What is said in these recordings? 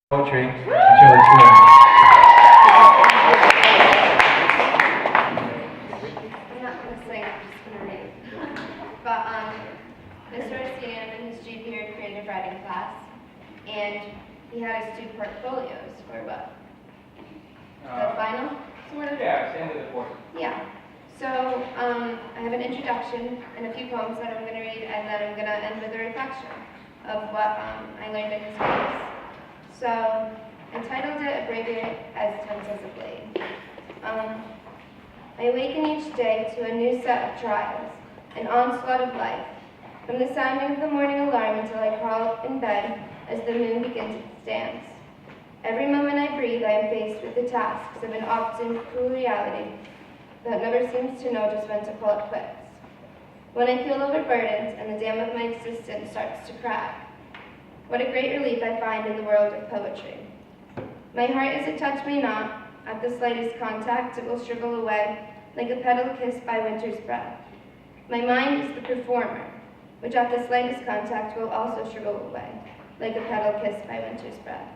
poetry until it's written. I'm not going to sing, I'm just going to read. But Mr. Senior, I'm in his junior year creative writing class, and he had us do portfolios for what? The final? Sort of? Yeah, it's the end of the course. Yeah. So I have an introduction and a few poems that I'm going to read, and then I'm going to end with a reflection of what I learned in his class. So I titled it Abbreviate as Tense as a Blade. I awaken each day to a new set of trials, an onslaught of life, from the sounding of the morning alarm until I crawl in bed as the moon begins its dance. Every moment I breathe, I am faced with the tasks of an often cruel reality that never seems to know just when to call it quits. When I feel overburdened and the dam of my existence starts to crack, what a great relief I find in the world of poetry. My heart is a touch-me-not. At the slightest contact, it will shrivel away, like a petal kissed by winter's breath. My mind is the performer, which at the slightest contact will also shrivel away, like a petal kissed by winter's breath.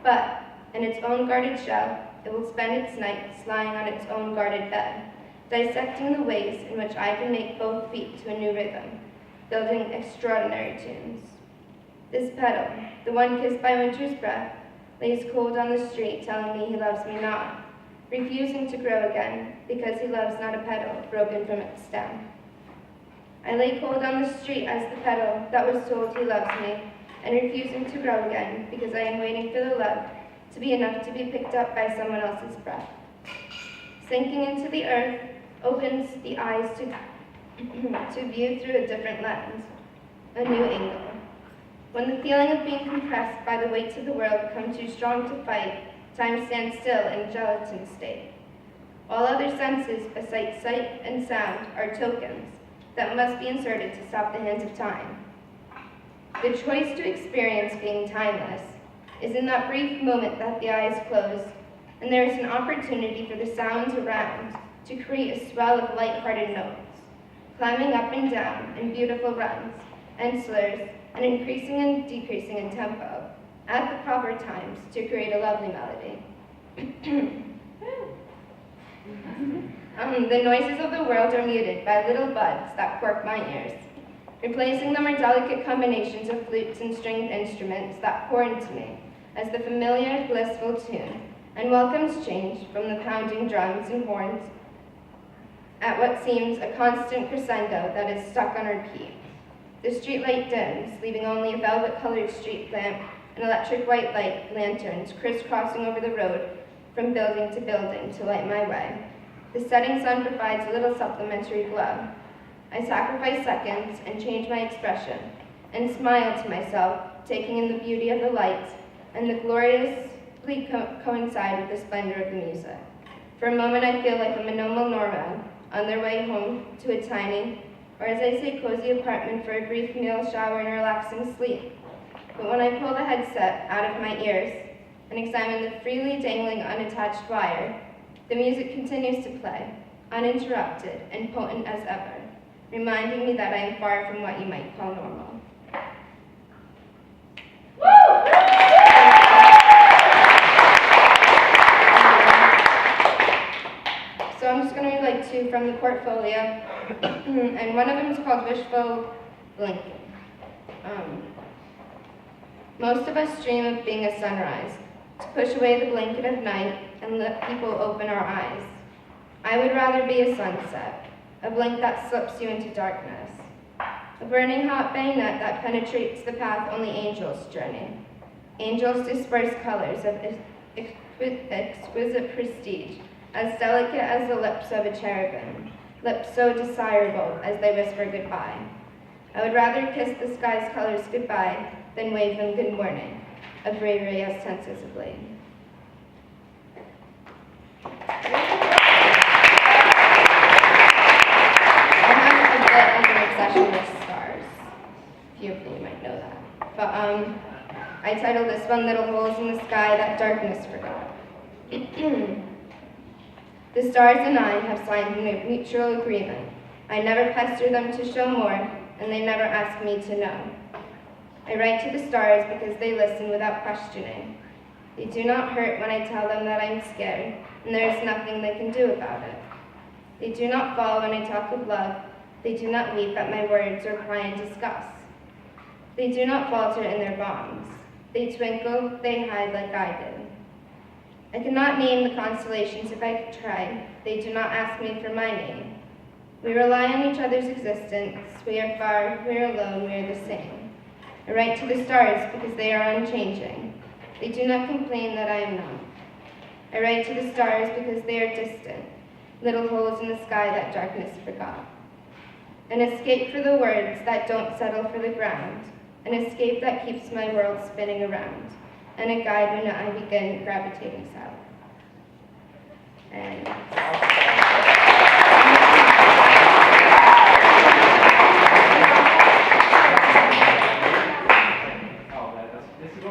But, in its own guarded shell, it will spend its nights lying on its own guarded bed, dissecting the ways in which I can make both feet to a new rhythm, building extraordinary tunes. This petal, the one kissed by winter's breath, lays cold on the street, telling me he loves me not, refusing to grow again, because he loves not a petal broken from its stem. I lay cold on the street as the petal that was told he loves me, and refusing to grow again, because I am waiting for the love to be enough to be picked up by someone else's breath. Sinking into the earth opens the eyes to view through a different lens, a new angle. When the feeling of being compressed by the weights of the world become too strong to fight, time stands still in a gelatin state. All other senses, besides sight and sound, are tokens that must be inserted to stop the hands of time. The choice to experience being timeless is in that brief moment that the eyes close, and there is an opportunity for the sounds around to create a swell of light-hearted notes, climbing up and down in beautiful runs and slurs, and increasing and decreasing in tempo at the proper times to create a lovely melody. The noises of the world are muted by little buds that cork my ears. Replacing them are delicate combinations of flutes and stringed instruments that pour into me as the familiar, blissful tune, and welcomes change from the pounding drums and horns at what seems a constant crescendo that is stuck on repeat. The streetlight dims, leaving only a velvet-colored street lamp and electric white light lanterns crisscrossing over the road from building to building to light my way. The setting sun provides a little supplementary glow. I sacrifice seconds and change my expression and smile to myself, taking in the beauty of the lights and the gloriously coincide with the splendor of the music. For a moment I feel like a monomal nomad on their way home to a tiny, or as I say, cozy apartment for a brief meal, shower, and relaxing sleep. But when I pull the headset out of my ears and examine the freely dangling unattached wire, the music continues to play, uninterrupted and potent as ever, reminding me that I am far from what you might call normal. So I'm just going to read like two from the portfolio, and one of them is called Wishful Blinking. Most of us dream of being a sunrise, to push away the blanket of night and let people open our eyes. I would rather be a sunset, a blink that slips you into darkness, a burning hot bayonet that penetrates the path only angels journey. Angels disperse colors of exquisite prestige, as delicate as the lips of a cherubim, lips so desirable as they whisper goodbye. I would rather kiss the sky's colors goodbye than wave them good morning, a bravery as tense as a blade. I have a bit of an obsession with stars. A few of you might know that. But I titled this one, Little Holes in the Sky That Darkness Forgot. The stars and I have signed a mutual agreement. I never pester them to show more, and they never ask me to know. I write to the stars because they listen without questioning. They do not hurt when I tell them that I'm scared, and there is nothing they can do about it. They do not fall when I talk of love. They do not weep at my words or cry in disgust. They do not falter in their bonds. They twinkle, they hide like I did. I cannot name the constellations if I could try. They do not ask me for my name. We rely on each other's existence. We are far, we are alone, we are the same. I write to the stars because they are unchanging. They do not complain that I am not. I write to the stars because they are distant, little holes in the sky that darkness forgot. An escape for the words that don't settle for the ground, an escape that keeps my world spinning around, and a guide when I begin gravitating south. And this is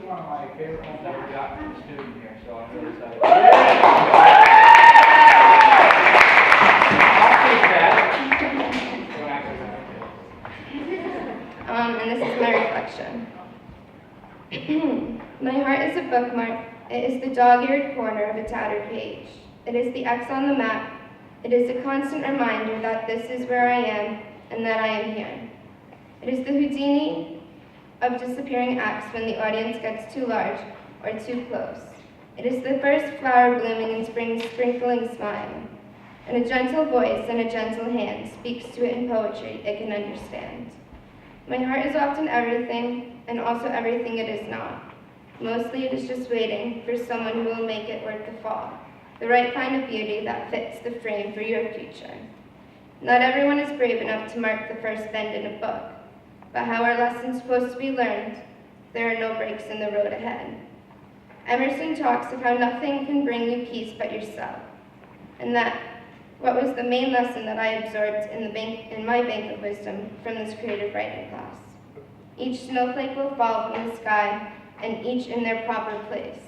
one of my favorite ones that we got from a student here, so I'm really excited. I'll take that. And this is my reflection. My heart is a bookmark. It is the dog-eared corner of a tattered page. It is the X on the map. It is a constant reminder that this is where I am and that I am here. It is the Houdini of disappearing acts when the audience gets too large or too close. It is the first flower blooming in spring's sprinkling smile. And a gentle voice and a gentle hand speaks to it in poetry it can understand. My heart is often everything, and also everything it is not. Mostly it is just waiting for someone who will make it worth the fall, the right kind of beauty that fits the frame for your future. Not everyone is brave enough to mark the first bend in a book, but how are lessons supposed to be learned? There are no breaks in the road ahead. Emerson talks of how nothing can bring you peace but yourself, and that what was the main lesson that I absorbed in my bank of wisdom from this creative writing class. Each snowflake will fall from the sky, and each in their proper place.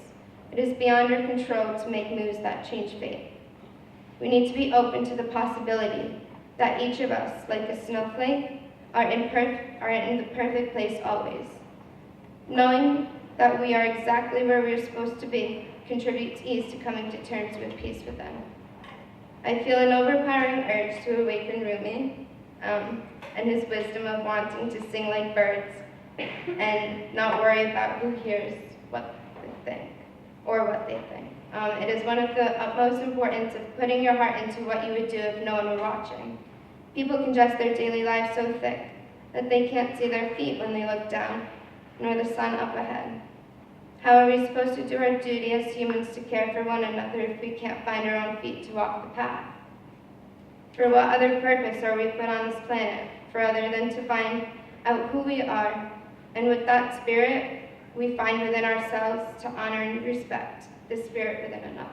It is beyond our control to make moves that change fate. We need to be open to the possibility that each of us, like a snowflake, are in the perfect place always. Knowing that we are exactly where we are supposed to be contributes ease to coming to terms with peace within. I feel an overpowering urge to awaken Rumi and his wisdom of wanting to sing like birds and not worry about who hears what they think or what they think. It is one of the utmost importance of putting your heart into what you would do if no one were watching. People congest their daily lives so thick that they can't see their feet when they look down, nor the sun up ahead. How are we supposed to do our duty as humans to care for one another if we can't find our own feet to walk the path? For what other purpose are we put on this planet, for other than to find out who we are, and with that spirit we find within ourselves to honor and respect the spirit within another?